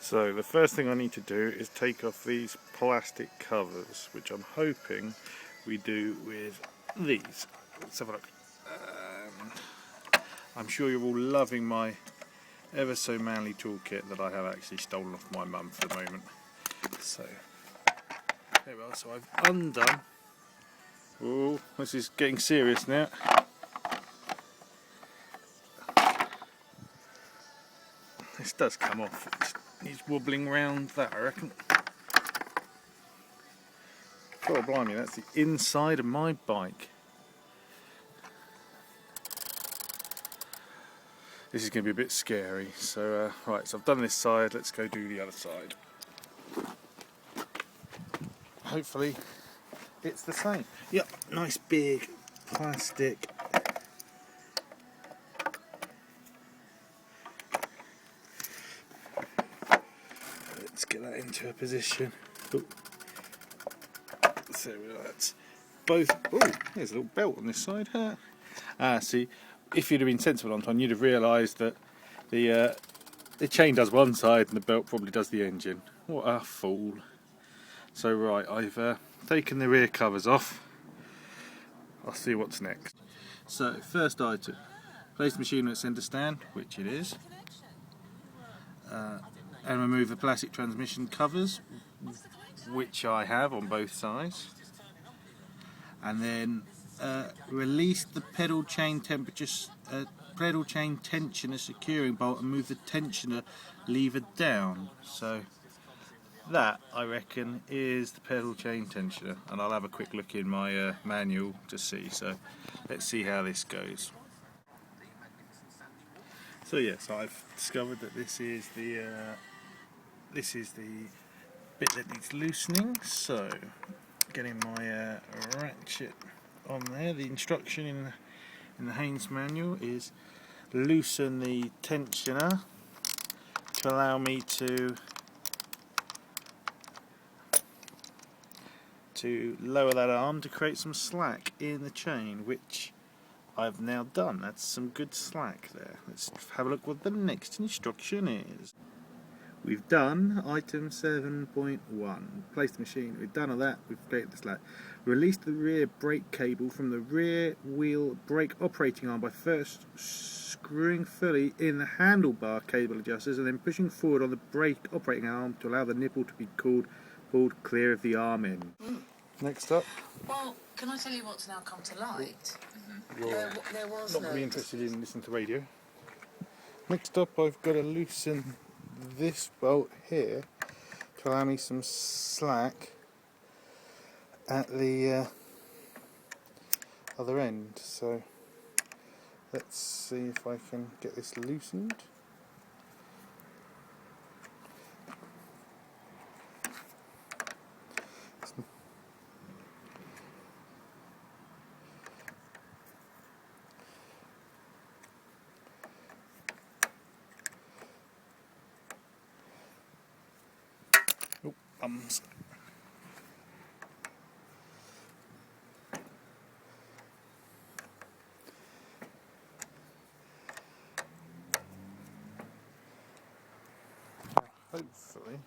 So the first thing I need to do is take off these plastic covers, which I'm hoping we do with these. Let's have a look. I'm sure you're all loving my ever so manly toolkit that I have actually stolen off my mum for the moment. So there we are. So I've undone. Oh, this is getting serious now. This does come off. He's wobbling round that, I reckon. Oh blimey, that's the inside of my bike. This is going to be a bit scary. So right, so I've done this side, let's go do the other side. Hopefully it's the same. Yep, nice big plastic. Let's get that into a position. Ooh. So that's both. Oh, there's a little belt on this side. See, if you'd have been sensible, Anton, you'd have realised that the chain does one side and the belt probably does the engine. What a fool! So right, I've taken the rear covers off. I'll see what's next. So first item, place the machine on its center stand, which it is, and remove the plastic transmission covers, which I have on both sides, and then release the pedal chain tensioner securing bolt and move the tensioner lever down. So that, I reckon, is the pedal chain tensioner, and I'll have a quick look in my manual to see. So let's see how this goes. So yes, I've discovered that this is the bit that needs loosening. So getting my ratchet on there. The instruction in the Haynes manual is loosen the tensioner to allow me to lower that arm to create some slack in the chain, which I've now done. That's some good slack there. Let's have a look what the next instruction is. We've done item 7.1. Place the machine. We've done all that. We've created the slack. Release the rear brake cable from the rear wheel brake operating arm by first screwing fully in the handlebar cable adjusters and then pushing forward on the brake operating arm to allow the nipple to be pulled clear of the arm end. Next up. Well, can I tell you what's now come to light? You're there was not really interested in listening to radio. Next up, I've got to loosen this bolt here to allow me some slack at the other end. So let's see if I can get this loosened. Oh, bums. Hopefully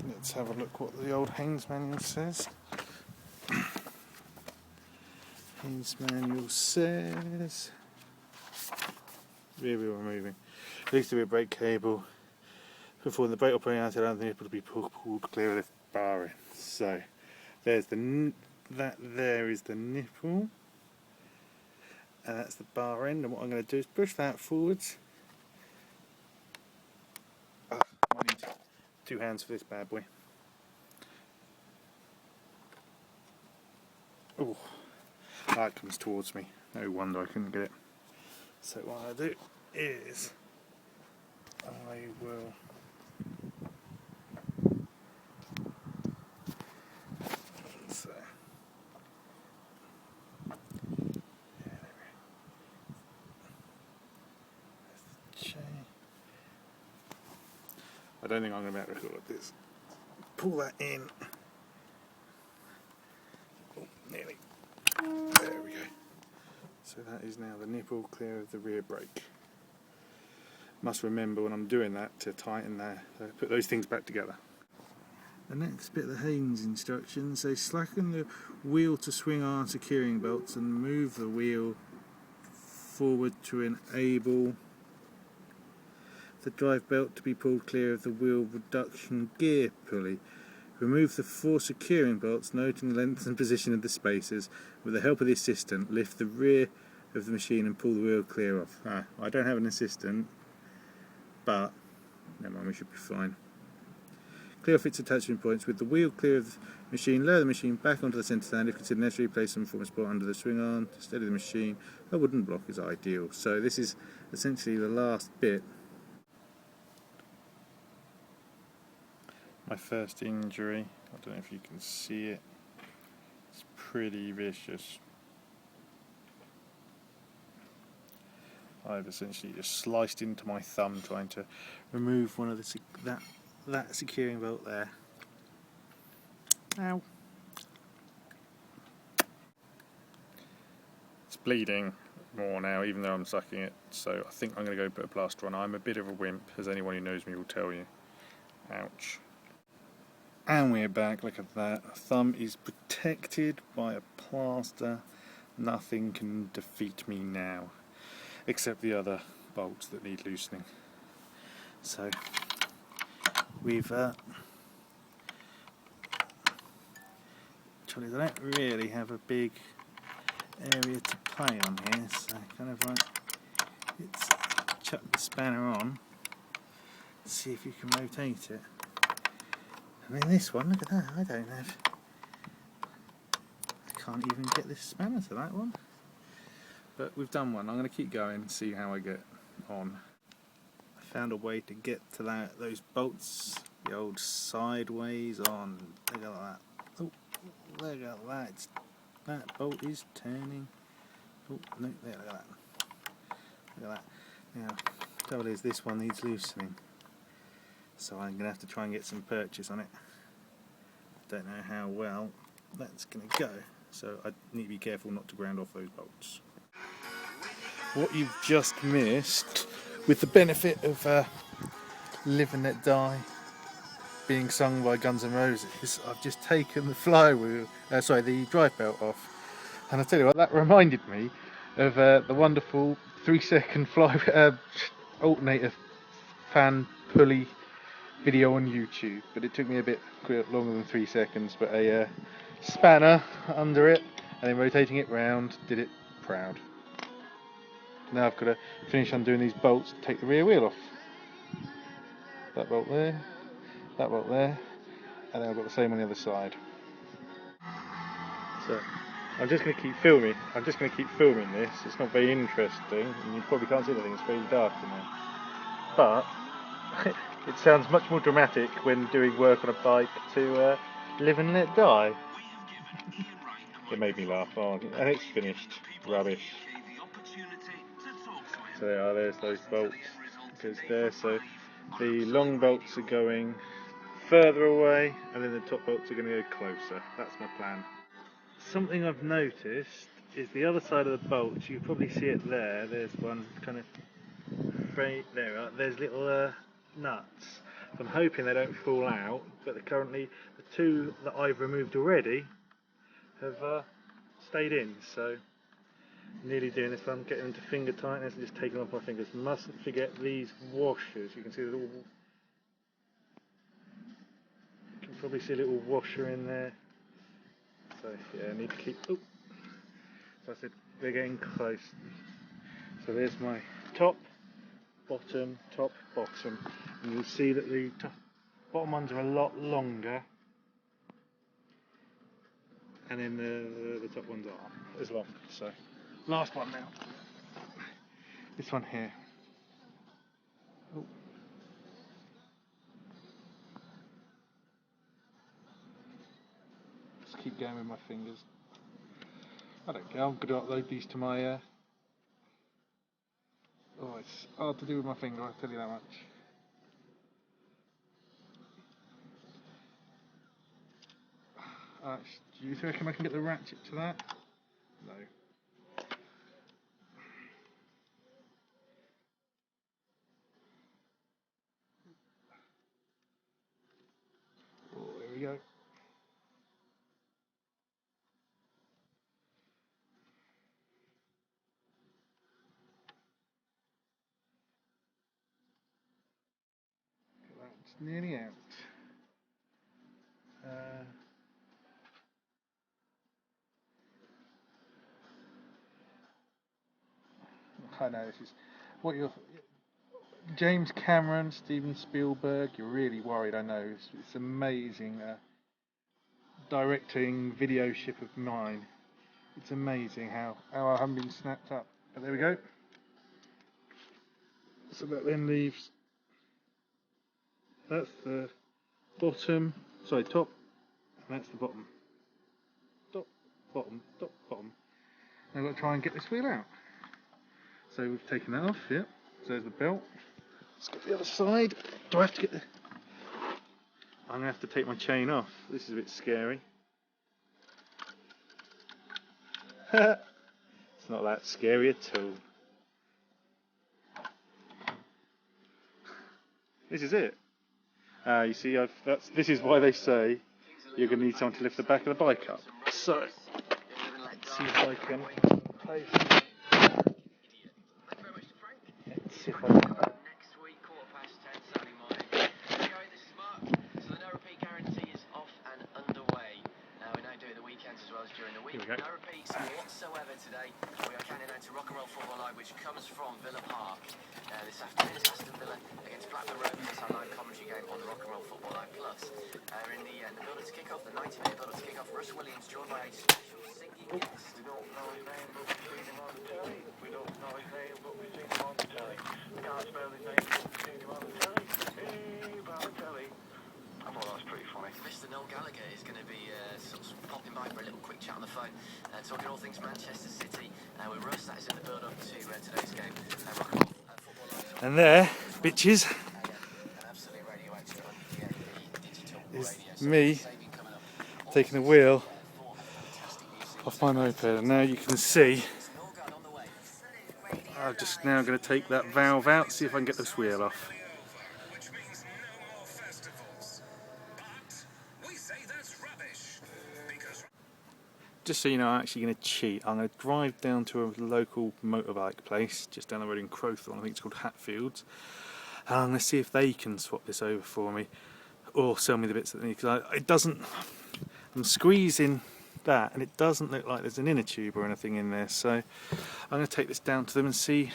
let's have a look what the old Haynes manual says. Haynes manual says rear wheel removing. Release the rear brake cable before the brake operating arm to allow the nipple to be pulled clear of the bar end. So there's that there is the nipple. And that's the bar end, and what I'm going to do is push that forwards. I need 2 hands for this bad boy. Oh, that comes towards me. No wonder I couldn't get it. So what I'll do is I will I don't think I'm going to be able to record this. Pull that in. Oh, nearly. There we go. So that is now the nipple clear of the rear brake. Must remember when I'm doing that to tighten there, put those things back together. The next bit of the Haynes instructions, they slacken the wheel to swing arm securing belts and move the wheel forward to enable the drive belt to be pulled clear of the wheel reduction gear pulley. Remove the 4 securing bolts, noting the length and position of the spacers. With the help of the assistant, lift the rear of the machine and pull the wheel clear off. I don't have an assistant, but never mind, we should be fine. Clear off its attachment points. With the wheel clear of the machine, lower the machine back onto the centre stand. If considered necessary, place some form of support under the swing arm to steady the machine. A wooden block is ideal. So this is essentially the last bit. My first injury, I don't know if you can see it, it's pretty vicious. I've essentially just sliced into my thumb trying to remove one of the that securing bolt there. Ow. It's bleeding more now, even though I'm sucking it, so I think I'm going to go put a plaster on. I'm a bit of a wimp, as anyone who knows me will tell you. Ouch. And we're back, look at that. Thumb is protected by a plaster. Nothing can defeat me now, except the other bolts that need loosening. So, we've I don't really have a big area to play on here, so kind of like, let's chuck the spanner on, see if you can rotate it. I mean, this one, look at that, I can't even get this spanner to that one. But we've done one. I'm going to keep going and see how I get on. I found a way to get to those bolts, the old sideways on. Look at that. Oh, look at that. That bolt is turning. Oh, no, there, look at that. Look at that. Now, the trouble is this one needs loosening. So I'm going to have to try and get some purchase on it. Don't know how well that's going to go. So I need to be careful not to ground off those bolts. What you've just missed, with the benefit of Live and Let Die being sung by Guns N' Roses, I've just taken the the drive belt off, and I tell you what, that reminded me of the wonderful 3-second alternator fan pulley video on YouTube, but it took me a bit longer than 3 seconds. But a spanner under it and then rotating it round did it proud. Now I've got to finish undoing these bolts and take the rear wheel off. That bolt there, that bolt there, and then I've got the same on the other side. So I'm just going to keep filming. This. It's not very interesting, and you probably can't see anything. It's very dark in there. But it sounds much more dramatic when doing work on a bike to Live and Let Die. It made me laugh on, and it's finished. Rubbish. So there's those bolts. Goes there. So the long bolts are going further away, and then the top bolts are going to go closer. That's my plan. Something I've noticed is the other side of the bolts. You can probably see it there. There's one kind of there. There's little nuts. I'm hoping they don't fall out, but currently the 2 that I've removed already have stayed in. So nearly doing this one, getting them to finger tightness and just taking off my fingers. Mustn't forget these washers. You can see you can probably see a little washer in there. So yeah, I need to keep. Oh, so I said we're getting close. So there's my top, bottom, and you'll see that the bottom ones are a lot longer, and then the top ones are as long. So last one now. This one here. Oh. Just keep going with my fingers. I don't care. I'm going to upload these to my. Oh, it's hard to do with my finger. I'll tell you that much. Do you reckon I can get the ratchet to that? No. nearly out. I know this is what you're. James Cameron, Steven Spielberg. You're really worried. I know it's amazing. Directing video ship of mine. It's amazing how I haven't been snapped up. But there we go. So that then leaves. That's the bottom. Sorry, top. And that's the bottom. Top, bottom, top, bottom. Now I've got to try and get this wheel out. So we've taken that off. Yep. So there's the belt. Let's get the other side. Do I have to get the? I'm gonna have to take my chain off. This is a bit scary. It's not that scary at all. This is it. You see, this is why they say you're going to need someone to lift the back of the bike up. So, let's see if I can place. Let's see if I can. Next week, 10:15, Saturday morning. Anyway, this is Mark. So the no repeat guarantee is off and underway. Now we now do it the weekends as well as during the week. No repeats whatsoever today. We are counting down to Rock and Roll Football Live, which comes from Villa Park. This afternoon it's Aston Villa against Blackburn Rovers. That's our live commentary game on Rock and Roll Football Live Plus. In the build-up to kick off, the 90-minute build-up to kick off, Russ Williams joined by a special singing guest. We don't know his name, but we've seen him on the telly. We don't know his name, but we've seen him on the telly. We can't spell his name, but we've seen him on the telly. Hey, on the telly. I thought that was pretty funny. Mr. Noel Gallagher is going to be sort of popping by for a little quick chat on the phone, talking all things Manchester City. With Russ, that is in the build-up to today's game. Rock and Roll Football Live. And there, bitches, is me taking the wheel off my moped, and now you can see I'm just now going to take that valve out, see if I can get this wheel off. Just so you know, I'm actually going to cheat. I'm going to drive down to a local motorbike place just down the road in Crowthorne. I think it's called Hatfields. And I'm going to see if they can swap this over for me or sell me the bits that they need. Because it doesn't. I'm squeezing that, and it doesn't look like there's an inner tube or anything in there. So I'm going to take this down to them and see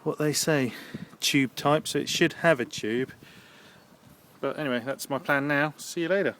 what they say. Tube type, so it should have a tube. But anyway, that's my plan now. See you later.